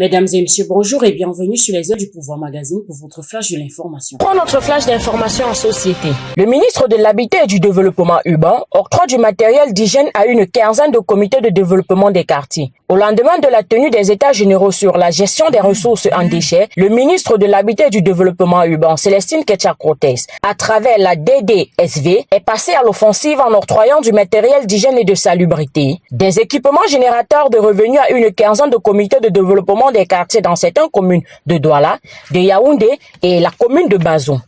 Mesdames et messieurs, bonjour et bienvenue sur les ailes du pouvoir magazine pour votre flash de l'information. Pour notre flash d'information en société, le ministre de l'Habitat et du Développement urbain octroie du matériel d'hygiène à une quinzaine de comités de développement des quartiers. Au lendemain de la tenue des états généraux sur la gestion des ressources en déchets, le ministre de l'Habitat et du Développement urbain, Célestine Ketcha-Cortez, à travers la DDSV, est passé à l'offensive en octroyant du matériel d'hygiène et de salubrité, des équipements générateurs de revenus à une quinzaine de comités de développement des quartiers dans certaines communes de Douala, de Yaoundé et la commune de Bazoum.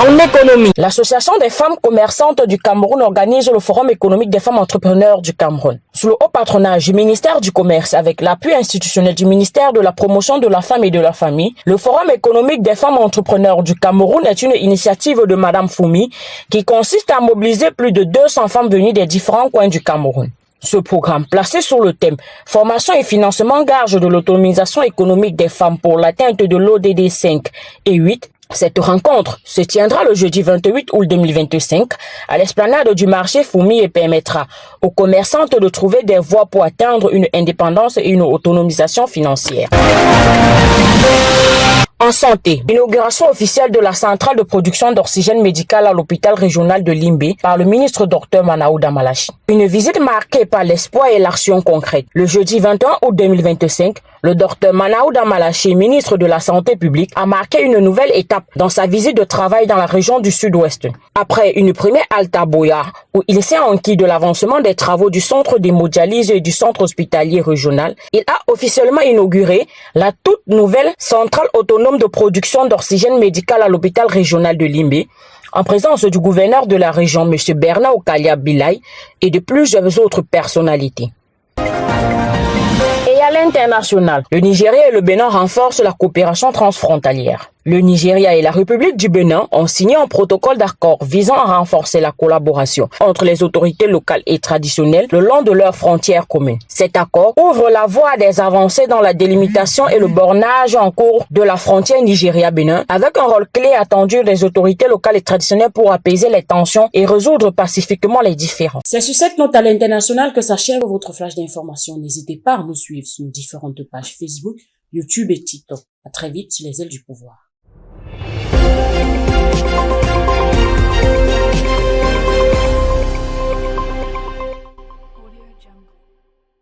En économie, l'Association des femmes commerçantes du Cameroun organise le Forum économique des femmes entrepreneurs du Cameroun. Sous le haut patronage du ministère du Commerce, avec l'appui institutionnel du ministère de la Promotion de la Femme et de la Famille, le Forum économique des femmes entrepreneurs du Cameroun est une initiative de Madame Foumi qui consiste à mobiliser plus de 200 femmes venues des différents coins du Cameroun. Ce programme, placé sur le thème « Formation et financement gage de l'autonomisation économique des femmes pour l'atteinte de l'ODD 5 et 8 », cette rencontre se tiendra le jeudi 28 août 2025 à l'esplanade du marché Foumi et permettra aux commerçantes de trouver des voies pour atteindre une indépendance et une autonomisation financière. En santé, inauguration officielle de la centrale de production d'oxygène médical à l'hôpital régional de Limbé par le ministre Dr Manaouda Malachi. Une visite marquée par l'espoir et l'action concrète. Le jeudi 21 août 2025, le Dr Manaouda Malachi, ministre de la Santé publique, a marqué une nouvelle étape dans sa visite de travail dans la région du Sud-Ouest. Après une première halte à Boya, où il s'est enquis de l'avancement des travaux du centre d'hémodialyse et du centre hospitalier régional, il a officiellement inauguré la toute nouvelle centrale autonome de production d'oxygène médical à l'hôpital régional de Limbé, en présence du gouverneur de la région, M. Bernard Okalia Bilay, et de plusieurs autres personnalités. Et à l'international, le Nigeria et le Bénin renforcent la coopération transfrontalière. Le Nigeria et la République du Bénin ont signé un protocole d'accord visant à renforcer la collaboration entre les autorités locales et traditionnelles le long de leurs frontières communes. Cet accord ouvre la voie à des avancées dans la délimitation et le bornage en cours de la frontière Nigeria-Bénin, avec un rôle clé attendu des autorités locales et traditionnelles pour apaiser les tensions et résoudre pacifiquement les différends. C'est sur cette note à l'international que s'achève votre flash d'information. N'hésitez pas à nous suivre sur nos différentes pages Facebook, YouTube et TikTok. À très vite sur les ailes du pouvoir.